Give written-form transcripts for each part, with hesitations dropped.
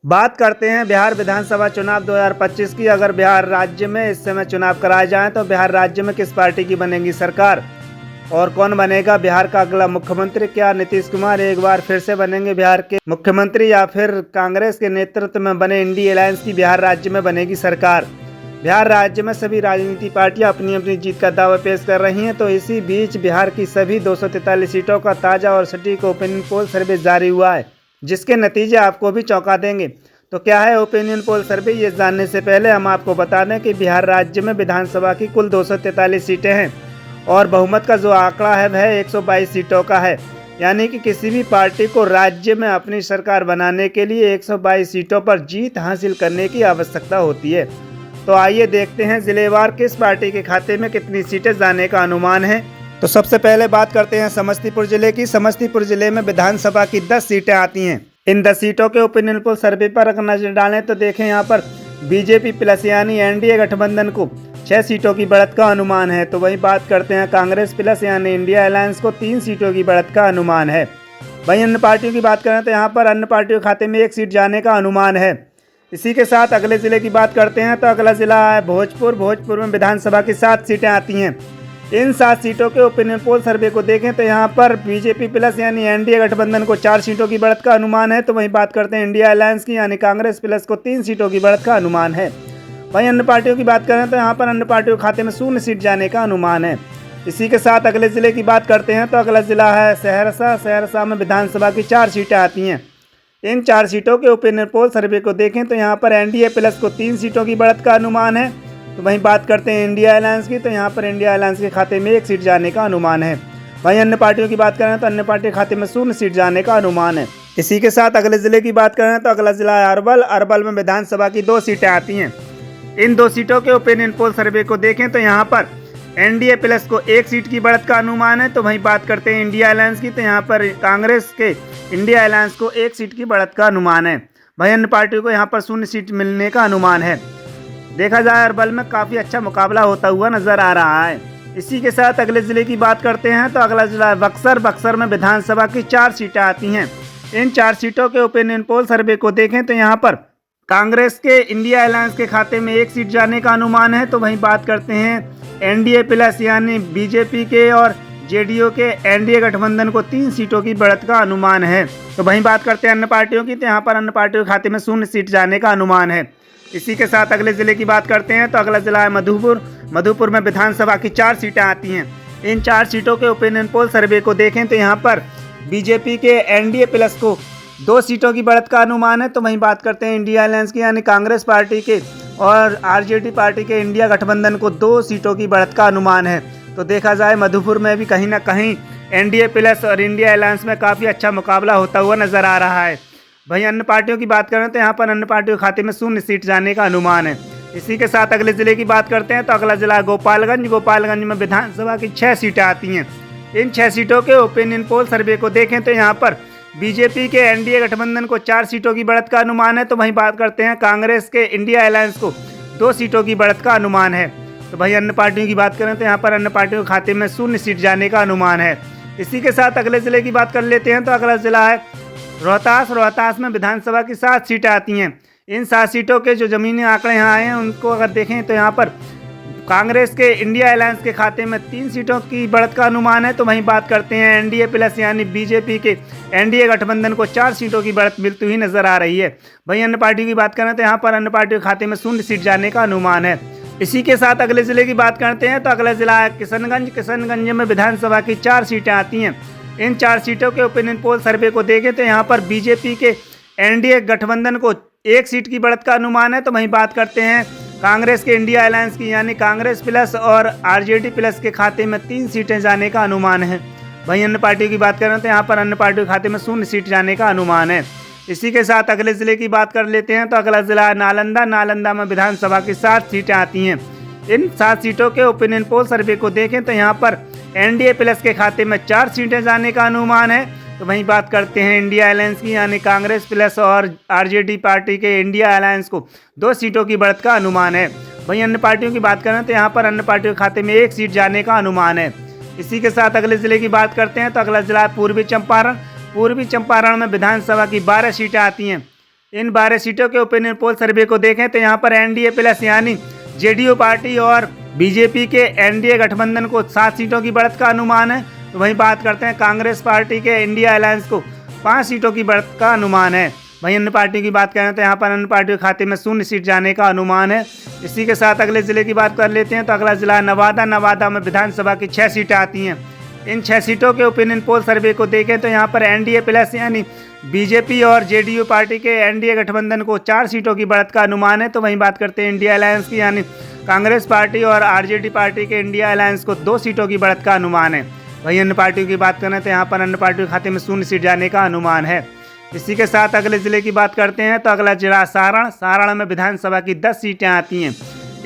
बात करते हैं बिहार विधानसभा चुनाव 2025 की। अगर बिहार राज्य में इस समय चुनाव कराए जाएं तो बिहार राज्य में किस पार्टी की बनेगी सरकार और कौन बनेगा बिहार का अगला मुख्यमंत्री? क्या नीतीश कुमार एक बार फिर से बनेंगे बिहार के मुख्यमंत्री या फिर कांग्रेस के नेतृत्व में बने इंडी अलायंस की बिहार राज्य में बनेगी सरकार? बिहार राज्य में सभी राजनीतिक पार्टियां अपनी अपनी जीत का दावा पेश कर रही हैं। तो इसी बीच बिहार की सभी 243 सीटों का ताज़ा और सटीक ओपिनियन पोल सर्वे जारी हुआ है, जिसके नतीजे आपको भी चौंका देंगे। तो क्या है ओपिनियन पोल सर्वे, ये जानने से पहले हम आपको बता दें कि बिहार राज्य में विधानसभा की कुल 243 सीटें हैं और बहुमत का जो आंकड़ा है वह 122 सीटों का है। यानी कि किसी भी पार्टी को राज्य में अपनी सरकार बनाने के लिए 122 सीटों पर जीत हासिल करने की आवश्यकता होती है। तो आइए देखते हैं जिलेवार किस पार्टी के खाते में कितनी सीटें जाने का अनुमान है। तो सबसे पहले बात करते हैं समस्तीपुर जिले की। समस्तीपुर जिले में विधानसभा की 10 सीटें आती हैं। इन 10 सीटों के ओपिनियन पोल सर्वे पर अगर नजर डालें तो देखें यहाँ पर बीजेपी प्लस यानी एनडीए गठबंधन को 6 सीटों की बढ़त का अनुमान है। तो वहीं बात करते हैं कांग्रेस प्लस यानी इंडिया अलायंस को 3 सीटों की बढ़त का अनुमान है। वहीं अन्य पार्टियों की बात करें तो यहाँ पर अन्य पार्टियों के खाते में 1 सीट जाने का अनुमान है। इसी के साथ अगले जिले की बात करते हैं तो अगला जिला है भोजपुर। भोजपुर में विधानसभा की 7 सीटें आती हैं। इन 7 सीटों के ओपिनियन पोल सर्वे को देखें तो यहाँ पर बीजेपी प्लस यानी एनडीए गठबंधन को 4 सीटों की बढ़त का अनुमान है। तो वहीं बात करते हैं इंडिया अलायंस की यानी कांग्रेस प्लस को 3 सीटों की बढ़त का अनुमान है। वहीं अन्य पार्टियों की बात करें तो यहाँ पर अन्य पार्टियों के खाते में 0 सीट जाने का अनुमान है। इसी के साथ अगले जिले की बात करते हैं तो अगला जिला है सहरसा। सहरसा में विधानसभा की 4 सीटें आती हैं। इन 4 सीटों के ओपिनियन पोल सर्वे को देखें तो यहाँ पर एनडीए प्लस को 3 सीटों की बढ़त का अनुमान है। तो वहीं बात करते हैं इंडिया अलायंस की तो यहाँ पर इंडिया अलायंस के खाते में 1 सीट जाने का अनुमान है। वहीं अन्य पार्टियों की बात करें तो अन्य पार्टी के खाते में 0 सीट जाने का अनुमान है। इसी के साथ अगले जिले की बात करें तो अगला जिला है अरवल। अरवल में विधानसभा की 2 सीटें आती हैं। इन 2 सीटों के ओपिनियन पोल सर्वे को देखें तो यहाँ पर एनडीए प्लस को 1 सीट की बढ़त का अनुमान है। तो वहीं बात करते हैं इंडिया अलायंस की तो यहाँ पर कांग्रेस के इंडिया अलायंस को 1 सीट की बढ़त का अनुमान है। वहीं अन्य पार्टियों को यहाँ पर 0 सीट मिलने का अनुमान है। देखा जाए अरवल में काफ़ी अच्छा मुकाबला होता हुआ नजर आ रहा है। इसी के साथ अगले जिले की बात करते हैं तो अगला जिला बक्सर। बक्सर में विधानसभा की 4 सीटें आती हैं। इन 4 सीटों के ओपिनियन पोल सर्वे को देखें तो यहाँ पर कांग्रेस के इंडिया अलायंस के खाते में 1 सीट जाने का अनुमान है। तो वहीं बात करते हैं एनडीए प्लस यानी बीजेपी के और जेडीयू के एनडीए गठबंधन को 3 सीटों की बढ़त का अनुमान है। तो वहीं बात करते हैं अन्य पार्टियों की तो यहाँ पर अन्य पार्टियों के खाते में 0 सीट जाने का अनुमान है। इसी के साथ अगले जिले की बात करते हैं तो अगला जिला है मधुपुर। मधुपुर में विधानसभा की 4 सीटें आती हैं। इन 4 सीटों के ओपिनियन पोल सर्वे को देखें तो यहाँ पर बीजेपी के एनडीए प्लस को 2 सीटों की बढ़त का अनुमान है। तो वहीं बात करते हैं इंडिया अलायंस की यानी कांग्रेस पार्टी के और आरजेडी पार्टी के इंडिया गठबंधन को 2 सीटों की बढ़त का अनुमान है। तो देखा जाए मधुपुर में भी कहीं ना कहीं एनडीए प्लस और इंडिया अलायंस में काफ़ी अच्छा मुकाबला होता हुआ नजर आ रहा है। वहीं अन्य पार्टियों की बात करें तो यहाँ पर अन्य पार्टियों के खाते में 0 सीट जाने का अनुमान है। इसी के साथ अगले जिले की बात करते हैं तो अगला जिला गोपालगंज। गोपालगंज में विधानसभा की 6 सीटें आती हैं। इन 6 सीटों के ओपिनियन पोल सर्वे को देखें तो यहाँ पर बीजेपी के एनडीए गठबंधन को 4 सीटों की बढ़त का अनुमान है। तो वहीं बात करते हैं कांग्रेस के इंडिया अलायंस को 2 सीटों की बढ़त का अनुमान है। तो भाई अन्य पार्टियों की बात करें तो यहाँ पर अन्य पार्टियों के खाते में 0 सीट जाने का अनुमान है। इसी के साथ अगले जिले की बात कर लेते हैं तो अगला जिला है रोहतास। रोहतास में विधानसभा की 7 सीटें आती हैं। इन 7 सीटों के जो ज़मीनी आंकड़े यहाँ आए हैं उनको अगर देखें तो यहाँ पर कांग्रेस के इंडिया अलायंस के खाते में 3 सीटों की बढ़त का अनुमान है। तो वहीं बात करते हैं एनडीए प्लस यानी बीजेपी के एनडीए गठबंधन को 4 सीटों की बढ़त मिलती हुई नजर आ रही है। वहीं अन्य पार्टी की बात करें तो यहाँ पर अन्य पार्टियों के खाते में 0 सीट जाने का अनुमान है। इसी के साथ अगले जिले की बात करते हैं तो अगला जिला है किशनगंज। किशनगंज में विधानसभा की 4 सीटें आती हैं। इन 4 सीटों के ओपिनियन पोल सर्वे को देखें तो यहाँ पर बीजेपी के एनडीए गठबंधन को 1 सीट की बढ़त का अनुमान है। तो वहीं बात करते हैं कांग्रेस के इंडिया अलायंस की यानी कांग्रेस प्लस और आरजेडी प्लस के खाते में 3 सीटें जाने का अनुमान है। वहीं अन्य पार्टियों की बात करें तो यहाँ पर अन्य पार्टियों के खाते में 0 सीट जाने का अनुमान है। इसी के साथ अगले जिले की बात कर लेते हैं तो अगला जिला है नालंदा। नालंदा में विधानसभा की 7 सीटें आती हैं। इन 7 सीटों के ओपिनियन पोल सर्वे को देखें तो यहाँ पर एनडीए प्लस के खाते में 4 सीटें जाने का अनुमान है। तो वहीं बात करते हैं इंडिया अलायंस की यानी कांग्रेस प्लस और आरजेडी पार्टी के इंडिया अलायंस को 2 सीटों की बढ़त का अनुमान है। वहीं अन्य पार्टियों की बात करें तो यहाँ पर अन्य पार्टियों के खाते में 1 सीट जाने का अनुमान है। इसी के साथ अगले जिले की बात करते हैं तो अगला जिला पूर्वी चंपारण। पूर्वी चंपारण में विधानसभा की 12 सीटें आती हैं। इन 12 सीटों के ओपिनियन पोल सर्वे को देखें तो यहाँ पर एनडीए प्लस यानी जेडीयू पार्टी और बीजेपी के एनडीए गठबंधन को 7 सीटों की बढ़त का अनुमान है। तो वहीं बात करते हैं कांग्रेस पार्टी के इंडिया अलायंस को 5 सीटों की बढ़त का अनुमान है। वहीं अन्य पार्टियों की बात करें तो यहाँ पर अन्य पार्टियों के खाते में 0 सीट जाने का अनुमान है। इसी के साथ अगले जिले की बात कर लेते हैं तो अगला जिला नवादा। नवादा में विधानसभा की 6 सीटें आती हैं। इन 6 सीटों के ओपिनियन पोल सर्वे को देखें तो यहाँ पर एनडीए प्लस यानी बीजेपी और जेडीयू पार्टी के एनडीए गठबंधन को 4 सीटों की बढ़त का अनुमान है। तो वहीं बात करते हैं इंडिया अलायंस की यानी कांग्रेस पार्टी और आरजेडी पार्टी के इंडिया अलायंस को 2 सीटों की बढ़त का अनुमान है। वहीं अन्य पार्टियों की बात करें तो यहाँ पर अन्य पार्टियों के खाते में 0 सीट जाने का अनुमान है। इसी के साथ अगले जिले की बात करते हैं तो अगला जिला सारण। सारण में विधानसभा की 10 सीटें आती हैं।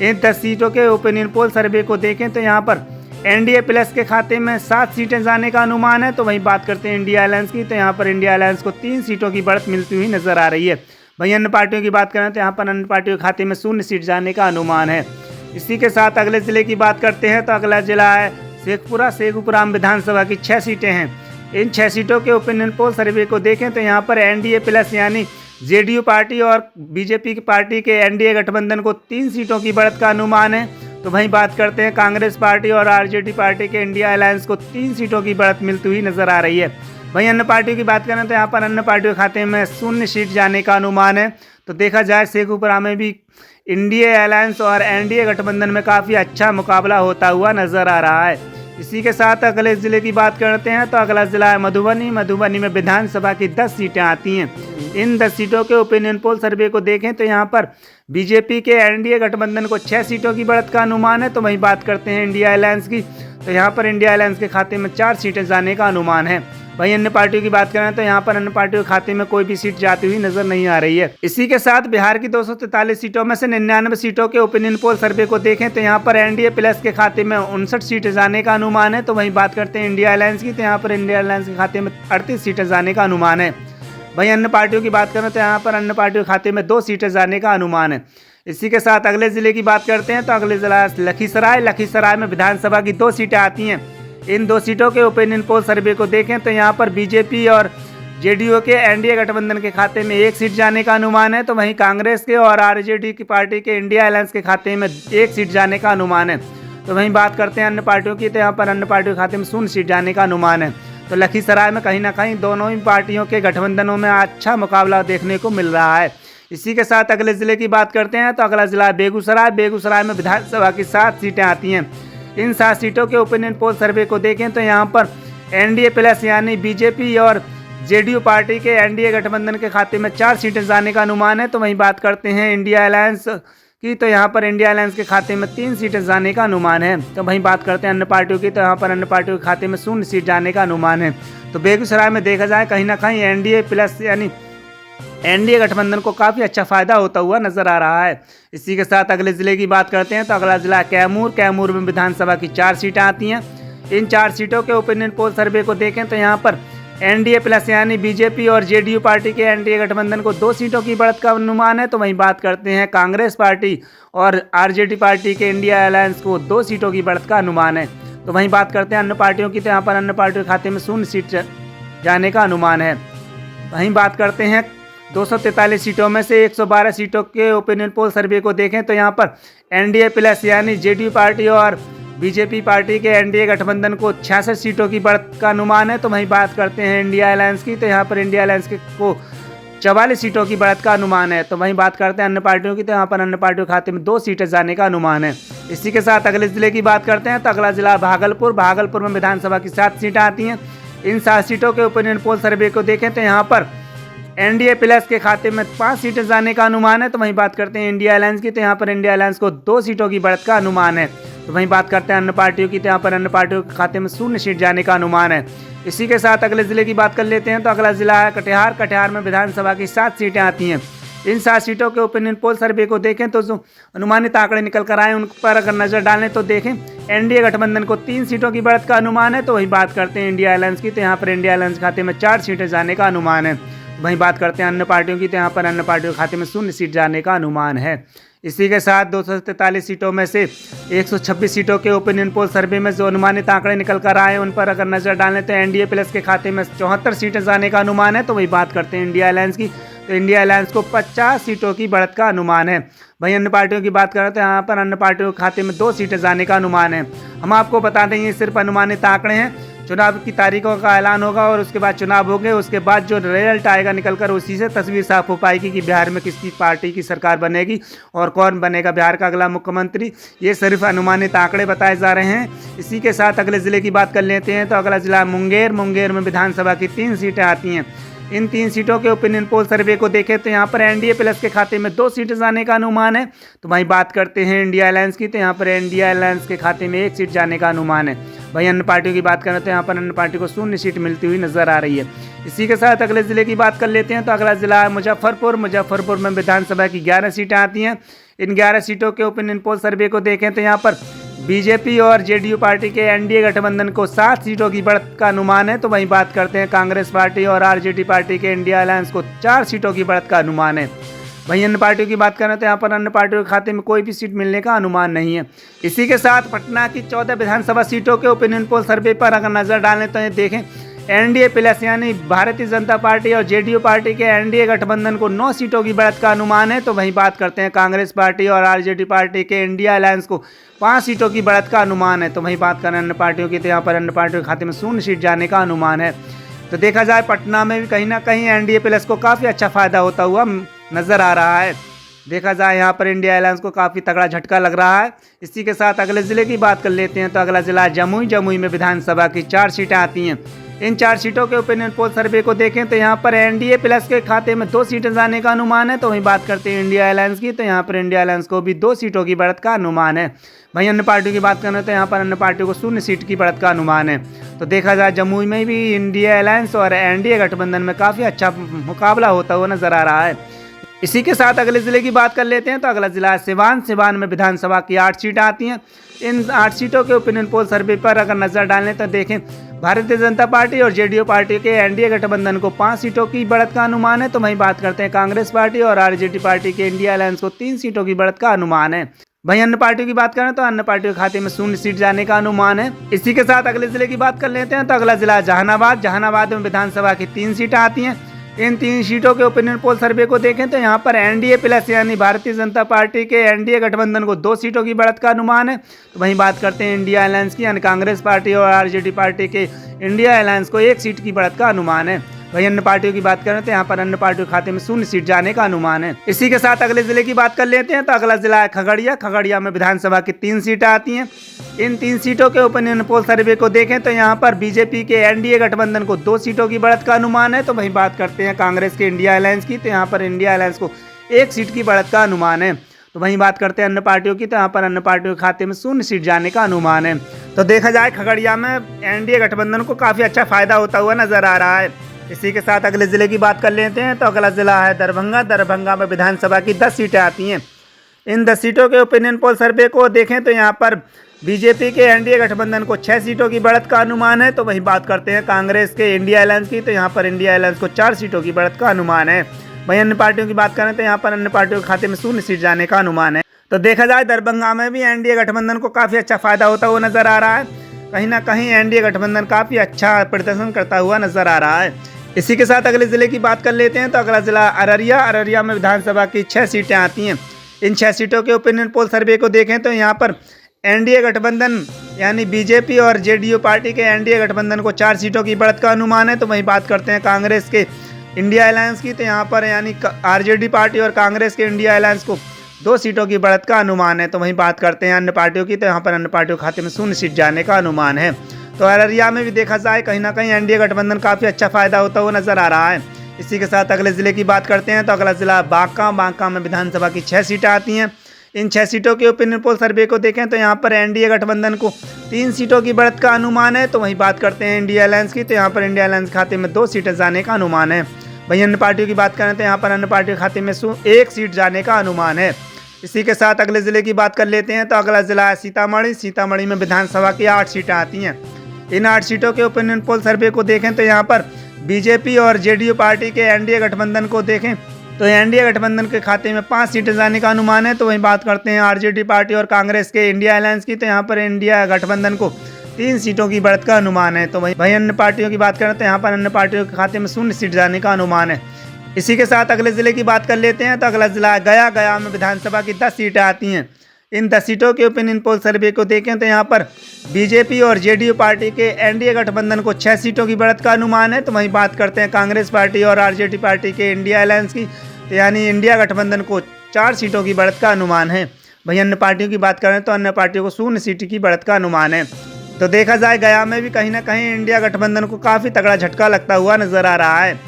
इन 10 सीटों के ओपिनियन पोल सर्वे को देखें तो यहाँ पर एनडीए प्लस के खाते में 7 सीटें जाने का अनुमान है। तो वहीं बात करते हैं इंडिया अलायंस की तो यहाँ पर इंडिया अलायंस को 3 सीटों की बढ़त मिलती हुई नजर आ रही है। वहीं अन्य पार्टियों की बात करें तो यहाँ पर अन्य पार्टियों के खाते में 0 सीट जाने का अनुमान है। इसी के साथ अगले जिले की बात करते हैं तो अगला जिला है शेखपुरा। शेखपुरा में विधानसभा की 6 सीटें हैं। इन 6 सीटों के ओपिनियन पोल सर्वे को देखें तो यहाँ पर एनडीए प्लस यानी जेडीयू पार्टी और बीजेपी की पार्टी के एनडीए गठबंधन को 3 सीटों की बढ़त का अनुमान है। तो वहीं बात करते हैं कांग्रेस पार्टी और आरजेडी पार्टी के इंडिया अलायंस को 3 सीटों की बढ़त मिलती हुई नजर आ रही है। वहीं अन्य पार्टियों की बात करें तो यहाँ पर अन्य पार्टियों के खाते में 0 सीट जाने का अनुमान है। तो देखा जाए शेखपुरा में भी इंडिया अलायंस और एनडीए गठबंधन में काफ़ी अच्छा मुकाबला होता हुआ नजर आ रहा है। इसी के साथ अगले जिले की बात करते हैं तो अगला जिला है मधुबनी। मधुबनी में विधानसभा की 10 सीटें आती हैं। इन 10 सीटों के ओपिनियन पोल सर्वे को देखें तो यहाँ पर बीजेपी के एनडीए गठबंधन को 6 सीटों की बढ़त का अनुमान है। तो वहीं बात करते हैं इंडिया अलायंस की तो यहाँ पर इंडिया अलायंस के खाते में 4 सीटें जाने का अनुमान है। वहीं अन्य पार्टियों की बात करें तो यहाँ पर अन्य पार्टियों के खाते में कोई भी सीट जाती हुई नजर नहीं आ रही है। इसी के साथ बिहार की 243 सीटों में से 99 सीटों के ओपिनियन पोल सर्वे को देखें तो यहाँ पर एनडीए प्लस के खाते में 59 सीटें जाने का अनुमान है। तो वहीं बात करते हैं इंडिया अलायंस की तो यहाँ पर इंडिया अलायंस के खाते में 38 सीटें जाने का अनुमान है। वहीं अन्य पार्टियों की बात करें तो यहाँ पर अन्य पार्टियों के खाते में 2 सीटें जाने का अनुमान है। इसी के साथ अगले जिले की बात करते हैं तो अगले जिला लखीसराय। लखीसराय में विधानसभा की 2 सीटें आती हैं। इन 2 सीटों के ओपिनियन पोल सर्वे को देखें तो यहाँ पर बीजेपी और जेडीयू के एनडीए गठबंधन के खाते में 1 सीट जाने का अनुमान है। तो वहीं कांग्रेस के और आरजेडी की पार्टी के इंडिया अलायंस के खाते में 1 सीट जाने का अनुमान है। तो वहीं बात करते हैं अन्य पार्टियों की तो यहाँ पर अन्य पार्टियों के खाते में 0 सीट जाने का अनुमान है। तो लखीसराय में कहीं ना कहीं दोनों ही पार्टियों के गठबंधनों में अच्छा मुकाबला देखने को मिल रहा है। इसी के साथ अगले जिले की बात करते हैं तो अगला जिला बेगूसराय। बेगूसराय में विधानसभा की 7 सीटें आती हैं। इन 7 सीटों के ओपिनियन पोल सर्वे को देखें तो यहाँ पर एनडीए प्लस यानी बीजेपी और जेडीयू पार्टी के एनडीए गठबंधन के खाते में 4 सीटें जाने का अनुमान है। तो वहीं बात करते हैं इंडिया अलायंस की तो यहाँ पर इंडिया अलायंस के खाते में 3 सीटें जाने का अनुमान है। तो वहीं बात करते हैं अन्य पार्टियों की तो यहाँ पर अन्य पार्टियों के खाते में 0 सीट जाने का अनुमान है। तो बेगूसराय में देखा जाए कहीं ना कहीं एनडीए प्लस यानी एनडीए गठबंधन को काफ़ी अच्छा फायदा होता हुआ नजर आ रहा है। इसी के साथ अगले जिले की बात करते हैं तो अगला जिला कैमूर। कैमूर में विधानसभा की 4 सीटें आती हैं। इन 4 सीटों के ओपिनियन पोल सर्वे को देखें तो यहाँ पर एनडीए प्लस यानी बीजेपी और जेडीयू पार्टी के एनडीए गठबंधन को 2 सीटों की बढ़त का अनुमान है। तो वहीं बात करते हैं कांग्रेस पार्टी और आरजेडी पार्टी के इंडिया अलायंस को 2 सीटों की बढ़त का अनुमान है। तो वहीं बात करते हैं अन्य पार्टियों की तो यहाँ पर अन्य पार्टियों के खाते में 0 सीट जाने का अनुमान है। वहीं बात करते हैं 243 सीटों में से 112 सीटों के ओपिनियन पोल सर्वे को देखें तो यहाँ पर एनडीए प्लस यानी जेडीयू पार्टी और बीजेपी पार्टी के एनडीए गठबंधन को 66 सीटों की बढ़त का अनुमान है। तो वहीं बात करते हैं इंडिया अलायंस की तो यहाँ पर इंडिया अलायंस को 44 सीटों की बढ़त का अनुमान है। तो वहीं बात करते हैं अन्य पार्टियों की तो यहाँ पर अन्य पार्टियों के खाते में 2 सीटें जाने का अनुमान है। इसी के साथ अगले जिले की बात करते हैं तो अगला जिला भागलपुर। भागलपुर में विधानसभा की 7 सीटें आती हैं। इन 7 सीटों के ओपिनियन पोल सर्वे को देखें तो यहाँ पर एनडीए प्लस के खाते में 5 सीटें जाने का अनुमान है। तो वहीं बात करते हैं इंडिया अलायंस की तो यहाँ पर इंडिया अलायंस को 2 सीटों की बढ़त का अनुमान है। तो वहीं बात करते हैं अन्य पार्टियों की तो यहाँ पर अन्य पार्टियों के खाते में 0 सीट जाने का अनुमान है। इसी के साथ अगले जिले की बात कर लेते हैं तो अगला जिला है कटिहार। कटिहार में विधानसभा की 7 सीटें आती हैं। इन 7 सीटों के ओपिनियन पोल सर्वे को देखें तो जो अनुमानित आंकड़े निकल कर आए उन पर अगर नजर डालें तो देखें एनडीए गठबंधन को 3 सीटों की बढ़त का अनुमान है। तो वहीं बात करते हैं इंडिया अलायंस की तो यहाँ पर इंडिया अलायंस खाते में 4 सीटें जाने का अनुमान है। वहीं बात करते हैं अन्य पार्टियों की, तो यहाँ पर अन्य पार्टियों के खाते में 0 सीट जाने का अनुमान है। इसी के साथ 243 सीटों में से 126 सीटों के ओपिनियन पोल सर्वे में जो अनुमानित आंकड़े निकल कर आए उन पर अगर नजर डालें तो एनडीए प्लस के खाते में 74 सीटें जाने का अनुमान है। तो वही बात करते हैं इंडिया अलायंस की, तो इंडिया अलायंस को 50 सीटों की बढ़त का अनुमान है। वहीं अन्य पार्टियों की बात करें तो यहाँ पर अन्य पार्टियों के खाते में 2 सीटें जाने का अनुमान है। हम आपको बता दें ये सिर्फ अनुमानित आंकड़े हैं, चुनाव की तारीखों का ऐलान होगा और उसके बाद चुनाव होंगे, उसके बाद जो रिजल्ट आएगा निकलकर उसी से तस्वीर साफ हो पाएगी कि बिहार में किसकी पार्टी की सरकार बनेगी और कौन बनेगा बिहार का अगला मुख्यमंत्री। ये सिर्फ अनुमानित आंकड़े बताए जा रहे हैं। इसी के साथ अगले जिले की बात कर लेते हैं, तो अगला जिला मुंगेर। मुंगेर में विधानसभा की 3 सीटें आती हैं। इन 3 सीटों के ओपिनियन पोल सर्वे को देखें तो यहाँ पर एनडीए प्लस के खाते में 2 सीटें जाने का अनुमान है। तो वहीं बात करते हैं इंडिया अलायंस की, तो यहाँ पर इंडिया अलायंस के खाते में 1 सीट जाने का अनुमान है। वहीं अन्य पार्टियों की बात करें तो यहाँ पर अन्य पार्टी को 0 सीट मिलती हुई नजर आ रही है। इसी के साथ अगले जिले की बात कर लेते हैं, तो अगला जिला है मुजफ्फरपुर। मुजफ्फरपुर में विधानसभा की 11 सीटें आती हैं। इन 11 सीटों के ओपिनियन पोल सर्वे को देखें तो यहाँ पर बीजेपी और जेडीयू पार्टी के एनडीए गठबंधन को 7 सीटों की बढ़त का अनुमान है। तो वहीं बात करते हैं कांग्रेस पार्टी और आरजेडी पार्टी के इंडिया अलायंस को 4 सीटों की बढ़त का अनुमान है। वहीं अन्य पार्टियों की बात करें तो यहाँ पर अन्य पार्टियों के खाते में कोई भी सीट मिलने का अनुमान नहीं है। इसी के साथ पटना की 14 विधानसभा सीटों के ओपिनियन पोल सर्वे पर अगर नजर डालें तो ये देखें एनडीए प्लस यानी भारतीय जनता पार्टी और जेडीयू पार्टी के एनडीए गठबंधन को 9 सीटों की बढ़त का अनुमान है। तो वहीं बात करते हैं कांग्रेस पार्टी और आरजेडी पार्टी के इंडिया अलायंस को 5 सीटों की बढ़त का अनुमान है। तो वहीं बात करें अन्य पार्टियों की, तो यहाँ पर अन्य पार्टियों के खाते में 0 सीट जाने का अनुमान है। तो देखा जाए पटना में भी कहीं ना कहीं एनडीए प्लस को काफ़ी अच्छा फायदा होता हुआ नजर आ रहा है। देखा जाए यहाँ पर इंडिया अलायंस को काफ़ी तगड़ा झटका लग रहा है। इसी के साथ अगले ज़िले की बात कर लेते हैं, तो अगला ज़िला जमुई। जमुई में विधानसभा की 4 सीटें आती हैं। इन 4 सीटों के ओपिनियन पोल सर्वे को देखें तो यहाँ पर एनडीए प्लस के खाते में 2 सीटें जाने का अनुमान है। तो वहीं बात करते हैं इंडिया अलायंस की, तो यहाँ पर इंडिया अलायंस को भी 2 सीटों की बढ़त का अनुमान है। वहीं अन्य पार्टियों की बात करें तो यहाँ पर अन्य पार्टियों को 0 सीट की बढ़त का अनुमान है। तो देखा जाए जमुई में भी इंडिया अलायंस और एनडीए गठबंधन में काफ़ी अच्छा मुकाबला होता हुआ नजर आ रहा है। इसी के साथ अगले ज़िले की बात कर लेते हैं, तो अगला ज़िला है सिवान। सिवान में विधानसभा की 8 सीटें आती हैं। इन 8 सीटों के ओपिनियन पोल सर्वे पर अगर नज़र डालें तो देखें भारतीय जनता पार्टी और जेडीयू पार्टी के एनडीए गठबंधन को 5 सीटों की बढ़त का अनुमान है। तो वहीं बात करते हैं कांग्रेस पार्टी और आरजेडी पार्टी के इंडिया अलायंस को 3 सीटों की बढ़त का अनुमान है। वहीं अन्य पार्टियों की बात करें तो अन्य पार्टियों के खाते में 0 सीट जाने का अनुमान है। इसी के साथ अगले जिले की बात कर लेते हैं, तो अगला जिला जहानाबाद। जहानाबाद में विधानसभा की 3 सीटें आती हैं। इन 3 सीटों के ओपिनियन पोल सर्वे को देखें तो यहाँ पर एनडीए प्लस यानी भारतीय जनता पार्टी के एनडीए गठबंधन को 2 सीटों की बढ़त का अनुमान है। तो वहीं बात करते हैं इंडिया अलायंस की, यानी कांग्रेस पार्टी और आरजेडी पार्टी के इंडिया अलायंस को 1 सीट की बढ़त का अनुमान है। वहीं अन्य पार्टियों की बात करें तो यहाँ पर अन्य पार्टियों के खाते में 0 सीट जाने का अनुमान है। इसी के साथ अगले जिले की बात कर लेते हैं, तो अगला जिला है खगड़िया। खगड़िया में विधानसभा की 3 सीटें आती हैं। इन 3 सीटों के ओपिनियन पोल सर्वे को देखें तो यहाँ पर बीजेपी के एनडीए गठबंधन को 2 सीटों की बढ़त का अनुमान है। तो वहीं बात करते हैं कांग्रेस के इंडिया अलायंस की, तो यहाँ पर इंडिया अलायंस को 1 सीट की बढ़त का अनुमान है। तो वहीं बात करते हैं अन्य पार्टियों की, तो यहाँ पर अन्य पार्टियों के खाते में 0 सीट जाने का अनुमान है। तो देखा जाए खगड़िया में एनडीए गठबंधन को काफ़ी अच्छा फायदा होता हुआ नजर आ रहा है। इसी के साथ अगले ज़िले की बात कर लेते हैं, तो अगला ज़िला है दरभंगा। दरभंगा में विधानसभा की 10 सीटें आती हैं। इन 10 सीटों के ओपिनियन पोल सर्वे को देखें तो यहाँ पर बीजेपी के एनडीए गठबंधन को 6 सीटों की बढ़त का अनुमान है। तो वहीं बात करते हैं कांग्रेस के इंडिया अलायंस की, तो यहाँ पर इंडिया अलायंस को 4 सीटों की बढ़त का अनुमान है। वहीं अन्य पार्टियों की बात करें तो यहाँ पर अन्य पार्टियों के खाते में 0 सीट जाने का अनुमान है। तो देखा जाए दरभंगा में भी एनडीए गठबंधन को काफ़ी अच्छा फायदा होता हुआ नजर आ रहा है। कहीं ना कहीं एनडीए गठबंधन काफ़ी अच्छा प्रदर्शन करता हुआ नजर आ रहा है। इसी के साथ अगले ज़िले की बात कर लेते हैं, तो अगला ज़िला अररिया। अररिया में विधानसभा की 6 सीटें आती हैं। इन 6 सीटों के ओपिनियन पोल सर्वे को देखें तो यहाँ पर एनडीए गठबंधन यानी बीजेपी और जेडीयू पार्टी के एनडीए गठबंधन को 4 सीटों की बढ़त का अनुमान है। तो वहीं बात करते हैं कांग्रेस के इंडिया अलायंस की, तो यहाँ पर यानी आरजेडी पार्टी और कांग्रेस के इंडिया अलायंस को 2 सीटों की बढ़त का अनुमान है। तो वहीं बात करते हैं अन्य पार्टियों की, तो यहाँ पर अन्य पार्टियों के खाते में 0 सीट जाने का अनुमान है। तो अररिया में भी देखा जाए कहीं ना कहीं एनडीए गठबंधन काफ़ी अच्छा फायदा होता हुआ नजर आ रहा है। इसी के साथ अगले ज़िले की बात करते हैं, तो अगला ज़िला बांका। बांका में विधानसभा की 6 सीटें आती हैं। इन 6 सीटों के ओपिनियन पोल सर्वे को देखें तो यहाँ पर एनडीए गठबंधन को 3 सीटों की बढ़त का अनुमान है। तो वहीं बात करते हैं इंडिया अलायंस की, तो यहाँ पर इंडिया अलायंस खाते में 2 सीटें जाने का अनुमान है। वहीं अन्य पार्टियों की बात करें तो यहाँ पर अन्य पार्टियों के खाते में 1 सीट जाने का अनुमान है। इसी के साथ अगले ज़िले की बात कर लेते हैं, तो अगला ज़िला है सीतामढ़ी। सीतामढ़ी में विधानसभा की 8 सीटें आती हैं। इन 8 सीटों के ओपिनियन पोल सर्वे को देखें तो यहाँ पर बीजेपी और जेडीयू पार्टी के एनडीए गठबंधन को देखें तो एनडीए गठबंधन के खाते में 5 सीटें जाने का अनुमान है। तो वहीं बात करते हैं आरजेडी पार्टी और कांग्रेस के इंडिया अलायंस की, तो यहाँ पर इंडिया गठबंधन को 3 सीटों की बढ़त का अनुमान है। तो वहीं अन्य पार्टियों की बात करें तो यहाँ पर अन्य पार्टियों के खाते में 0 सीट जाने का अनुमान है। इसी के साथ अगले जिले की बात कर लेते हैं। तो अगला जिला गया। गया में विधानसभा की 10 सीटें आती हैं। इन 10 सीटों के ओपिनियन पोल सर्वे को देखें तो यहाँ पर बीजेपी और जेडीयू पार्टी के एनडीए गठबंधन को 6 सीटों की बढ़त का अनुमान है। तो वहीं बात करते हैं कांग्रेस पार्टी और आरजेडी पार्टी के इंडिया अलायंस की, तो यानी इंडिया गठबंधन को 4 सीटों की बढ़त का अनुमान है। वहीं अन्य पार्टियों की बात करें तो अन्य पार्टियों को 0 सीट की बढ़त का अनुमान है। तो देखा जाए गया में भी कहीं ना कहीं इंडिया गठबंधन को काफ़ी तगड़ा झटका लगता हुआ नजर आ रहा है।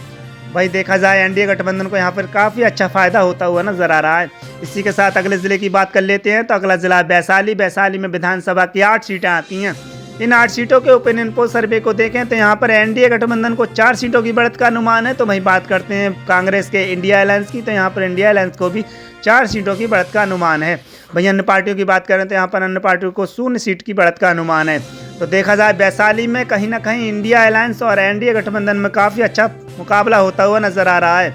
भाई देखा जाए एनडीए गठबंधन को यहाँ पर काफ़ी अच्छा फायदा होता हुआ नजर आ रहा है। इसी के साथ अगले जिले की बात कर लेते हैं। तो अगला जिला वैशाली। वैशाली में विधानसभा की 8 सीटें आती हैं। इन 8 सीटों के ओपिनियन पोल सर्वे को देखें तो यहाँ पर एनडीए गठबंधन को 4 सीटों की बढ़त का अनुमान है। तो वहीं बात करते हैं कांग्रेस के इंडिया अलायंस की, तो यहाँ पर इंडिया अलायंस को भी 4 सीटों की बढ़त का अनुमान है। वहीं अन्य पार्टियों की बात करें तो यहाँ पर अन्य पार्टियों को 0 सीट की बढ़त का अनुमान है। तो देखा जाए वैशाली में कहीं ना कहीं इंडिया अलायंस और एनडीए गठबंधन में काफ़ी अच्छा मुकाबला होता हुआ नजर आ रहा है।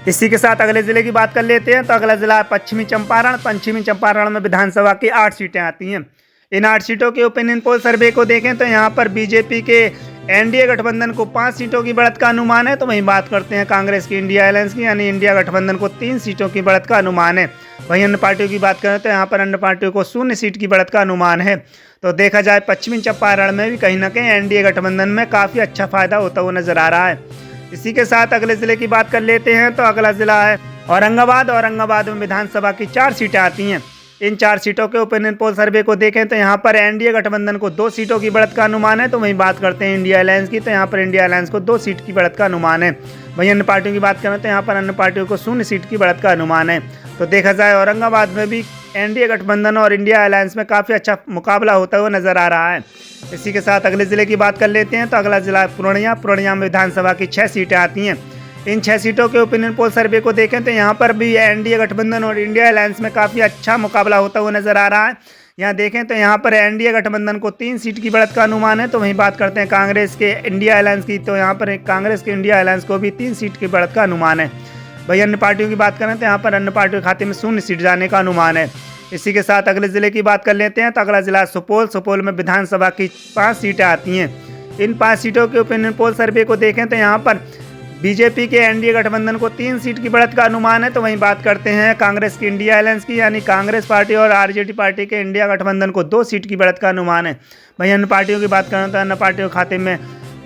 इसी के साथ अगले जिले की बात कर लेते हैं। तो अगला जिला पश्चिमी चंपारण। पश्चिमी चंपारण में विधानसभा की 8 सीटें आती हैं। इन 8 सीटों के ओपिनियन पोल सर्वे को देखें तो यहाँ पर बीजेपी के एनडीए गठबंधन को 5 सीटों की बढ़त का अनुमान है। तो वहीं बात करते हैं कांग्रेस की इंडिया अलायंस की, यानी इंडिया गठबंधन को 3 सीटों की बढ़त का अनुमान है। वहीं अन्य पार्टियों की बात करें तो यहाँ पर अन्य पार्टियों को 0 सीट की बढ़त का अनुमान है। तो देखा जाए पश्चिमी चंपारण में भी कहीं ना कहीं एनडीए गठबंधन में काफ़ी अच्छा फायदा होता हुआ नजर आ रहा है। इसी के साथ अगले जिले की बात कर लेते हैं। तो अगला जिला है औरंगाबाद। औरंगाबाद में विधानसभा की 4 सीटें आती हैं। इन 4 सीटों के ओपिनियन पोल सर्वे को देखें तो यहाँ पर एनडीए गठबंधन को 2 सीटों की बढ़त का अनुमान है। तो वहीं बात करते हैं इंडिया अलायंस की, तो यहाँ पर इंडिया अलायंस को 2 सीट की बढ़त का अनुमान है। वहीं अन्य पार्टियों की बात करें तो यहाँ पर अन्य पार्टियों को 0 सीट की बढ़त का अनुमान है। तो देखा जाए औरंगाबाद में भी एनडीए गठबंधन और इंडिया अलायंस में काफ़ी अच्छा मुकाबला होता हुआ नजर आ रहा है। इसी के साथ अगले जिले की बात कर लेते हैं। तो अगला जिला पूर्णिया। पूर्णिया में विधानसभा की 6 सीटें आती हैं। इन 6 सीटों के ओपिनियन पोल सर्वे को देखें तो यहाँ पर भी एनडीए गठबंधन और इंडिया अलायंस में काफ़ी अच्छा मुकाबला होता हुआ नजर आ रहा है। यहाँ देखें तो यहाँ पर एनडीए गठबंधन को 3 सीट की बढ़त का अनुमान है। तो वहीं बात करते हैं कांग्रेस के इंडिया अलायंस की, तो यहाँ पर कांग्रेस के इंडिया अलायंस को भी 3 सीट की बढ़त का अनुमान है। वहीं अन्य पार्टियों की बात करें तो यहाँ पर अन्य पार्टियों के खाते में 0 सीट जाने का अनुमान है। इसी के साथ अगले जिले की बात कर लेते हैं। तो अगला जिला सुपौल। सुपौल में विधानसभा की 5 सीटें आती हैं। इन 5 सीटों के ओपिनियन पोल सर्वे को देखें तो यहाँ पर बीजेपी के एनडीए गठबंधन को 3 सीट की बढ़त का अनुमान है। तो वहीं बात करते हैं कांग्रेस की इंडिया अलायंस की, यानी कांग्रेस पार्टी और आरजेडी पार्टी के इंडिया गठबंधन को 2 सीट की बढ़त का अनुमान है। वहीं अन्य पार्टियों की बात करें तो अन्य पार्टियों के खाते में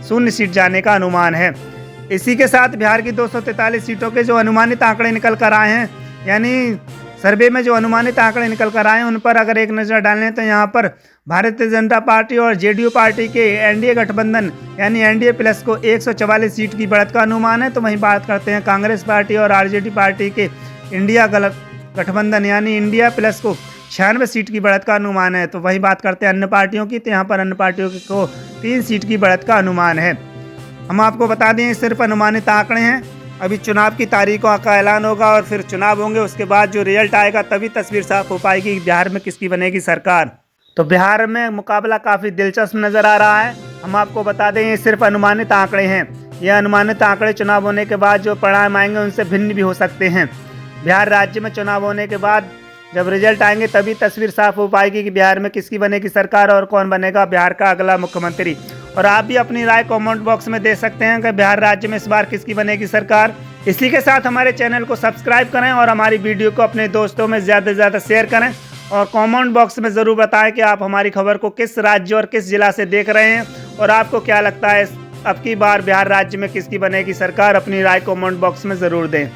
0 सीट जाने का अनुमान है। इसी के साथ बिहार की 243 सीटों के जो अनुमानित आंकड़े निकल कर आए हैं, यानी सर्वे में जो अनुमानित आंकड़े निकल कर आए हैं, उन पर अगर एक नज़र डालें तो यहाँ पर भारतीय जनता पार्टी और जेडीयू पार्टी के एनडीए गठबंधन यानी एनडीए प्लस को 144 सीट की बढ़त का अनुमान है। तो वहीं बात करते हैं कांग्रेस पार्टी और आरजेडी पार्टी के इंडिया गठबंधन यानी इंडिया प्लस को 96 सीट की बढ़त का अनुमान है। तो वहीं बात करते हैं अन्य पार्टियों की, तो यहाँ पर अन्य पार्टियों को 3 सीट की बढ़त का अनुमान है। हम आपको बता दें सिर्फ अनुमानित आंकड़े हैं। अभी चुनाव की तारीखों का ऐलान होगा और फिर चुनाव होंगे, उसके बाद जो रिजल्ट आएगा तभी तस्वीर साफ हो पाएगी बिहार में किसकी बनेगी सरकार। तो बिहार में मुकाबला काफ़ी दिलचस्प नज़र आ रहा है। हम आपको बता दें ये सिर्फ अनुमानित आंकड़े हैं। ये अनुमानित आंकड़े चुनाव होने के बाद जो परिणाम आएंगे उनसे भिन्न भी हो सकते हैं। बिहार राज्य में चुनाव होने के बाद जब रिजल्ट आएंगे तभी तस्वीर साफ हो पाएगी कि बिहार में किसकी बनेगी सरकार और कौन बनेगा बिहार का अगला मुख्यमंत्री। और आप भी अपनी राय कमेंट बॉक्स में दे सकते हैं कि बिहार राज्य में इस बार किसकी बनेगी सरकार। इसी के साथ हमारे चैनल को सब्सक्राइब करें और हमारी वीडियो को अपने दोस्तों में ज़्यादा से ज़्यादा शेयर करें और कमेंट बॉक्स में ज़रूर बताएं कि आप हमारी खबर को किस राज्य और किस जिला से देख रहे हैं और आपको क्या लगता है अब की बार बिहार राज्य में किसकी बनेगी सरकार। अपनी राय कमेंट बॉक्स में ज़रूर दें।